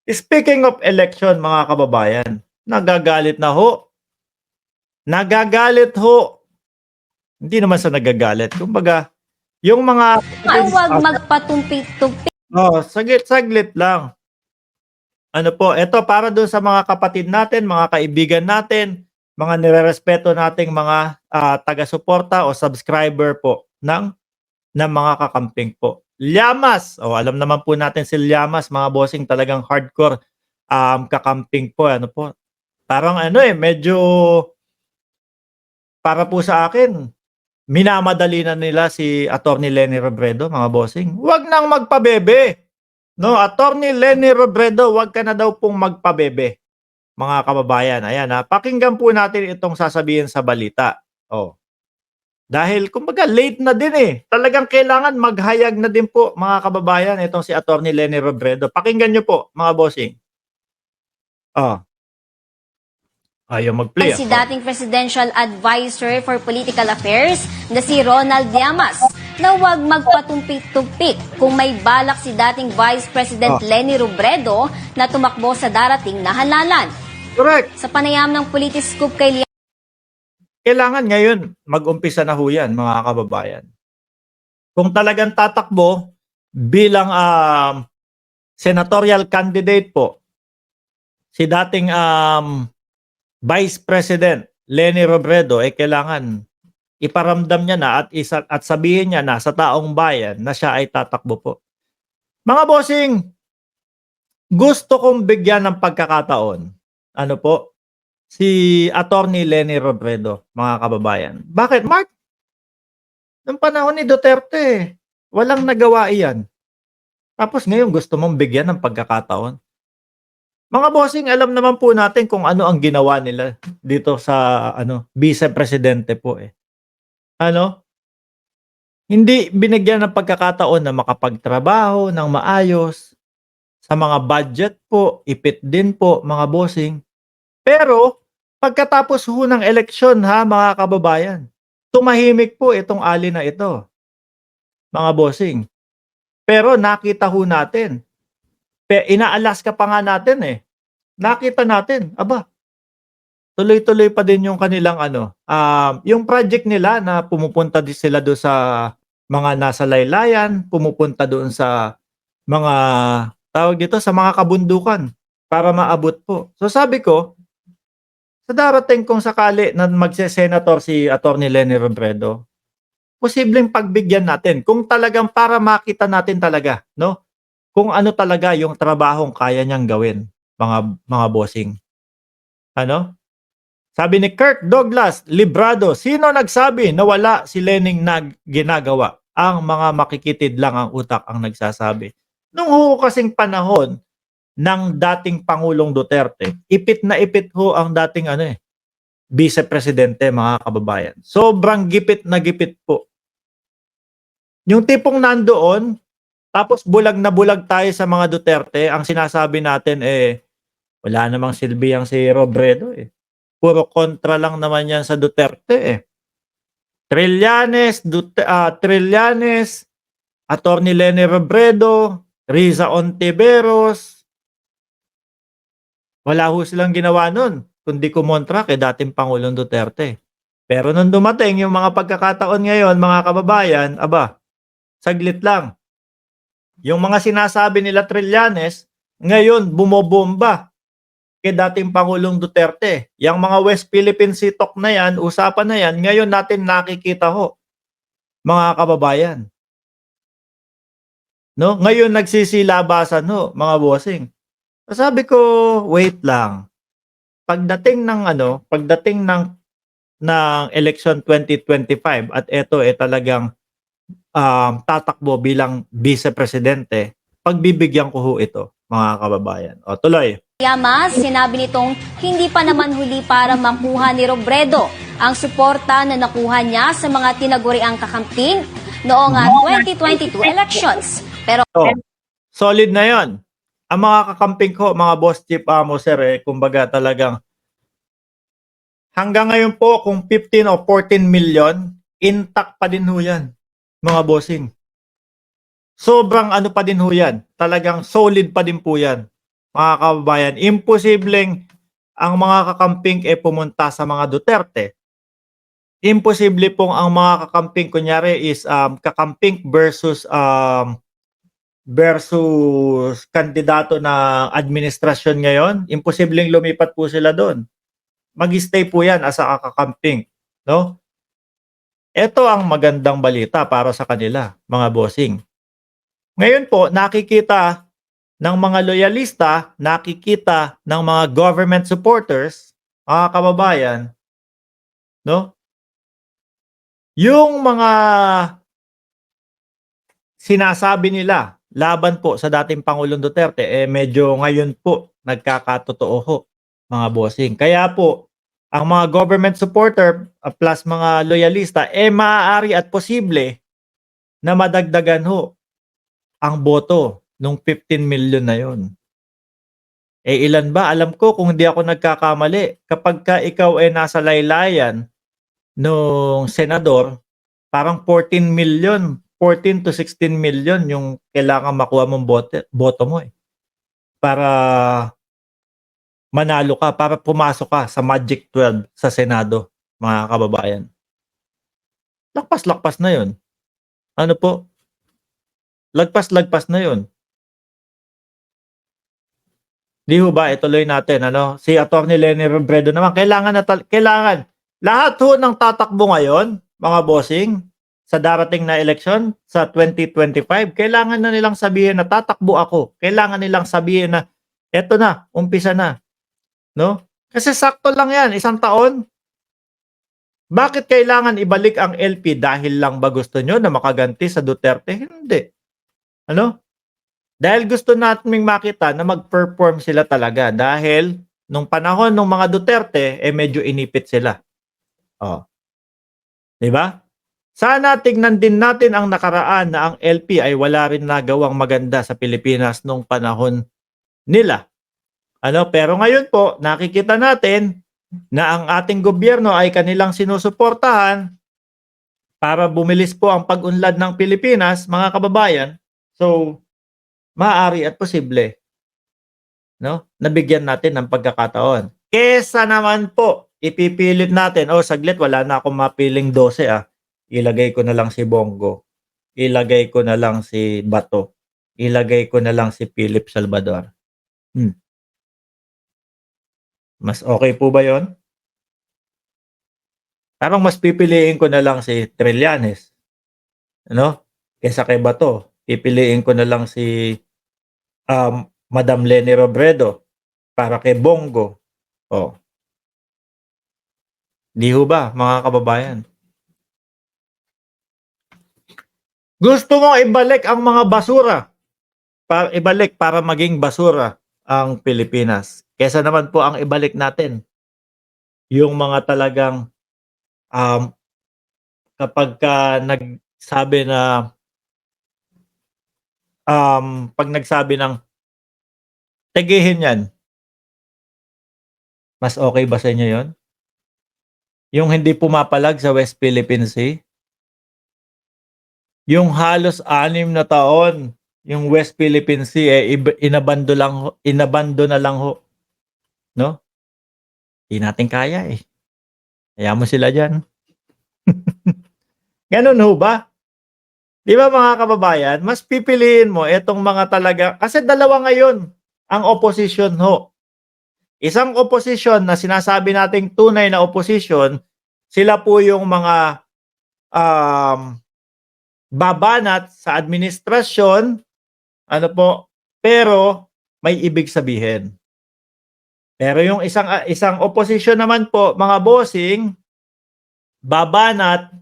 Speaking of election mga kababayan, nagagalit na ho. Nagagalit ho. Hindi naman sa nagagalit. Kumbaga, yung mga Huwag magpatumpik-tumpik. saglit-saglit lang. Ano po, ito para doon sa mga kapatid natin, mga kaibigan natin, mga nirerespeto nating mga taga-suporta o subscriber po ng mga kakamping po. Llamas, alam naman po natin si Llamas, mga bossing, talagang hardcore kakamping po. Ano po? Parang medyo para po sa akin, minamadali na nila si Attorney Leni Robredo, mga bossing. Huwag nang magpabebe. No, Attorney Leni Robredo, huwag ka na daw pong magpabebe, mga kababayan. Ayan pakinggan po natin itong sasabihin sa balita. Dahil kumbaga late na din Talagang kailangan maghayag na din po, mga kababayan, itong si Attorney Leni Robredo. Pakinggan niyo po, mga bossing. Ayaw mag-play. Si dating Presidential Advisor for Political Affairs na si Ronald Llamas na huwag magpatumpik-tumpik kung may balak si dating Vice President Leni Robredo na tumakbo sa darating na halalan. Correct. Sa panayam ng Politiscoop kay Kailangan ngayon mag-umpisa na ho yan, mga kababayan. Kung talagang tatakbo bilang senatorial candidate po, si dating Vice President Leni Robredo, kailangan iparamdam niya na at sabihin niya na sa taong bayan na siya ay tatakbo po. Mga bossing, gusto kong bigyan ng pagkakataon. Ano po? Si Attorney Leni Robredo, mga kababayan. Bakit, Mark? Noong panahon ni Duterte, walang nagawa iyan. Tapos ngayon gusto mong bigyan ng pagkakataon. Mga bossing, alam naman po natin kung ano ang ginawa nila dito sa vice presidente po Hindi binigyan ng pagkakataon na makapagtrabaho ng maayos sa mga budget po, ipit din po, mga bossing. Pero pagkatapos ho ng eleksyon mga kababayan, tumahimik po itong ali na ito, mga bossing. Pero nakita ho natin, inaalas ka pa nga natin nakita natin, tuloy-tuloy pa din yung kanilang yung project nila na pumupunta din sila doon sa mga nasa laylayan, pumupunta doon sa mga tawag dito sa mga kabundukan para maabot po. So sabi ko, sa darating kung sakali na magse-senator si Attorney Leni Robredo, posibleng pagbigyan natin kung talagang para makita natin talaga, no? Kung ano talaga yung trabahong kaya niyang gawin, mga bossing. Sabi ni Kirk Douglas Librado, sino nagsabi na wala si Lening ginagawa? Ang mga makikitid lang ang utak ang nagsasabi. Nung kasing panahon ng dating Pangulong Duterte, ipit na ipit ang dating Vice Presidente, mga kababayan. Sobrang gipit na gipit po. Yung tipong nandoon, tapos bulag na bulag tayo sa mga Duterte, ang sinasabi natin wala namang silbi yang si Robredo Puro kontra lang naman yan sa Duterte Trillanes, Trillanes, Attorney Leni Robredo, Riza Ontiveros. Wala ho silang ginawa nun, kundi kumontra kay dating Pangulong Duterte. Pero nung dumating yung mga pagkakataon ngayon, mga kababayan, saglit lang. Yung mga sinasabi nila Trillanes, ngayon bumobomba kay dating Pangulong Duterte. Yang mga West Philippine Sea Talk na yan, usapan na yan, ngayon natin nakikita mga kababayan. No? Ngayon nagsisilabasan mga bossing. Sabi ko, wait lang. Pagdating ng election 2025 at ito talagang tatakbo bilang vice presidente, pagbibigyan ko ho ito, mga kababayan. Tuloy. Llamas, sinabi nitong hindi pa naman huli para makuha ni Robredo ang suporta na nakuha niya sa mga tinaguriang kakamping noong 2022 elections. Pero solid na yon. Ang mga kakamping ko, mga boss chief sir, kumbaga talagang hanggang ngayon po kung 15 o 14 million, intact pa din ho yan, mga bossing. Sobrang pa din ho yan. Talagang solid pa din po yan. mga kababayan, imposibleng ang mga kakamping pumunta sa mga Duterte. Imposible pong ang mga kakamping kunyari is kakamping versus kandidato ng administrasyon ngayon. Imposibleng lumipat po sila doon. Mag-stay po yan as a kakamping, no? Ito ang magandang balita para sa kanila, mga bossing. Ngayon po, nakikita ng mga loyalista, nakikita ng mga government supporters, mga kababayan, no? Yung mga sinasabi nila laban po sa dating Pangulong Duterte, medyo ngayon po nagkakatotoo ho, mga bossing. Kaya po, ang mga government supporter plus mga loyalista, maaari at posible na madagdagan ho ang boto nung 15 million na yon. Ilan ba? Alam ko kung hindi ako nagkakamali, kapag ka ikaw nasa laylayan nung senador, parang 14 million, 14 to 16 million yung kailangan makuha mong boto mo para manalo ka, para pumasok ka sa Magic 12 sa Senado, mga kababayan. Lagpas-lagpas na yun. Ano po? Lagpas-lagpas na yun. Di ho ba, ituloy natin, ano? Si Atty. Leni Robredo naman, kailangan. Lahat ho ng tatakbo ngayon, mga bossing, sa darating na eleksyon, sa 2025, kailangan na nilang sabihin na tatakbo ako. Kailangan nilang sabihin na, eto na, umpisa na. No? Kasi sakto lang yan, 1 taon. Bakit kailangan ibalik ang LP? Dahil lang ba gusto nyo na makaganti sa Duterte? Hindi. Ano? Dahil gusto nating makita na mag-perform sila talaga dahil nung panahon ng mga Duterte medyo inipit sila. Oh. 'Di ba? Sana tignan din natin ang nakaraan na ang LP ay wala rin nagawang maganda sa Pilipinas nung panahon nila. Pero ngayon po nakikita natin na ang ating gobyerno ay kanilang sinusuportahan para bumilis po ang pag-unlad ng Pilipinas, mga kababayan. So maaari at posible, no? Nabigyan natin ng pagkakataon. Kesa naman po, ipipilit natin, saglit, wala na akong mapiling 12 Ilagay ko na lang si Bongo. Ilagay ko na lang si Bato. Ilagay ko na lang si Philip Salvador. Mas okay po ba yon? Parang mas pipiliin ko na lang si Trillanes, ano? Kesa kay Bato. Pipiliin ko na lang si Madam Leni Robredo para kay Bongo. Di ho ba, mga kababayan? Gusto mo ibalik ang mga basura. Ibalik para maging basura ang Pilipinas. Kesa naman po ang ibalik natin yung mga talagang kapag ka nagsabi na pag nagsabi ng tigihin yan, mas okay ba sa inyo yon? Yung hindi pumapalag sa West Philippine Sea, yung halos 6 na taon yung West Philippine Sea inabando na lang ho, no? Hindi natin kaya Hayaan mo sila diyan. Ganun ho ba? Di ba, mga kababayan, mas pipiliin mo itong mga talaga, kasi dalawa ngayon ang opposition ho. Isang opposition na sinasabi nating tunay na opposition, sila po yung mga babanat sa administrasyon, pero may ibig sabihin. Pero yung isang opposition naman po, mga bossing, babanat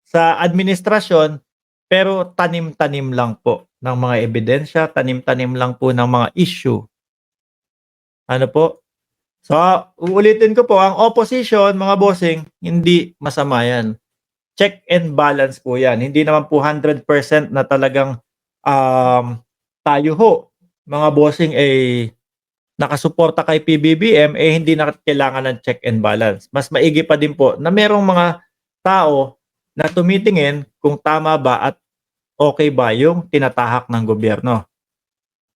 sa administrasyon, pero tanim-tanim lang po ng mga ebidensya, tanim-tanim lang po ng mga issue. So, uulitin ko po, ang opposition, mga bossing, hindi masama yan. Check and balance po yan. Hindi naman po 100% na talagang tayo ho, mga bossing, nakasuporta kay PBBM, hindi na kailangan ng check and balance. Mas maigi pa din po na merong mga tao na tumitingin kung tama ba at okay ba yung tinatahak ng gobyerno.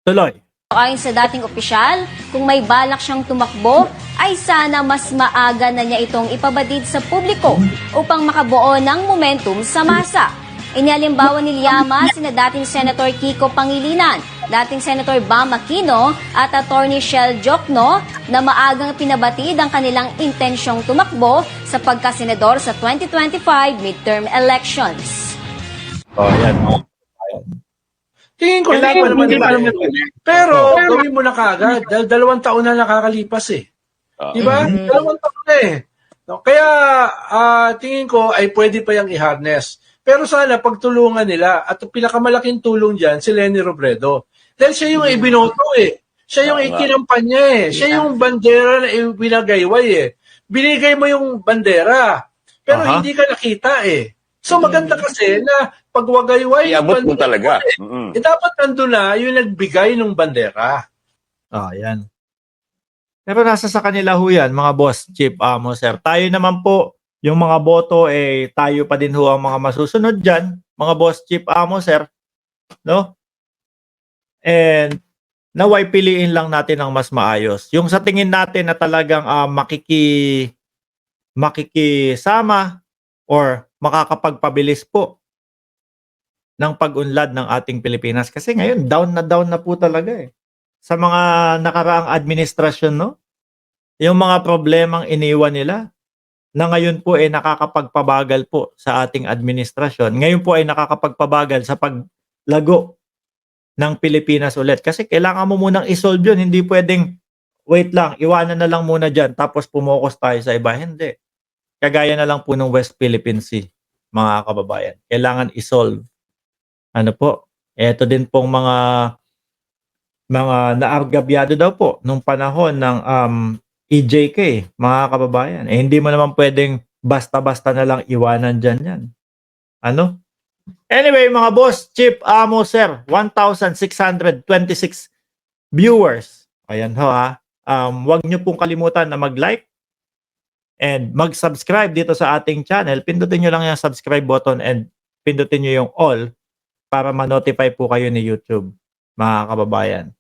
Tuloy. Ayon sa dating opisyal, kung may balak siyang tumakbo, ay sana mas maaga na niya itong ipabatid sa publiko upang makabuo ng momentum sa masa. Inihalimbawa ni Llamas sina dating Senator Kiko Pangilinan, dating Senator Bam Aquino at Attorney Shell Jokno na maagang pinabatid ang kanilang intensyong tumakbo sa pagkasenador sa 2025 midterm elections. Oh, yan. Tingin ko Kailangan hindi naman pa ba naman. Pero gawin mo na kaagad dahil 2 taon na nakakalipas eh. Di ba? 2 taon na eh. No, kaya tingin ko ay pwede pa yung i-harness. Pero sana pagtulungan nila at pinakamalaking tulong dyan si Leni Robredo. Dahil siya yung ibinoto eh. Siya yung ikinampanya eh. Siya yung bandera na ibinagayway eh. Binigay mo yung bandera. Pero hindi ka nakita eh. So maganda kasi na pagwagayway Iabot mo talaga. dapat nandun na yung nagbigay ng bandera. Oh, yan. Pero nasa sa kanila ho yan, mga boss, chief, amo, sir. Tayo naman po, yung mga boto, tayo pa din ho ang mga masusunod dyan, mga boss, chief, amo, sir. No? And naway piliin lang natin ang mas maayos. Yung sa tingin natin na talagang makikisama or makakapagpabilis po ng pag-unlad ng ating Pilipinas. Kasi ngayon, down na po talaga eh. Sa mga nakaraang administrasyon, no? Yung mga problemang iniwan nila na ngayon po ay nakakapagpabagal po sa ating administrasyon. Ngayon po ay nakakapagpabagal sa paglago ng Pilipinas ulit. Kasi kailangan mo munang isolve yun. Hindi pwedeng, wait lang, iwanan na lang muna dyan tapos pumokus tayo sa iba. Hindi. Kagaya na lang po ng West Philippine Sea, mga kababayan. Kailangan isolve. Ano po? Ito din pong mga naargabyado daw po nung panahon ng EJK, mga kababayan. Hindi mo naman pwedeng basta-basta na lang iwanan dyan yan. Ano? Anyway, mga boss, chief, amo, sir, 1,626 viewers. Ayan ho ha. Huwag nyo pong kalimutan na mag-like and mag-subscribe dito sa ating channel. Pindutin nyo lang yung subscribe button and pindutin nyo yung all para ma-notify po kayo ni YouTube, mga kababayan.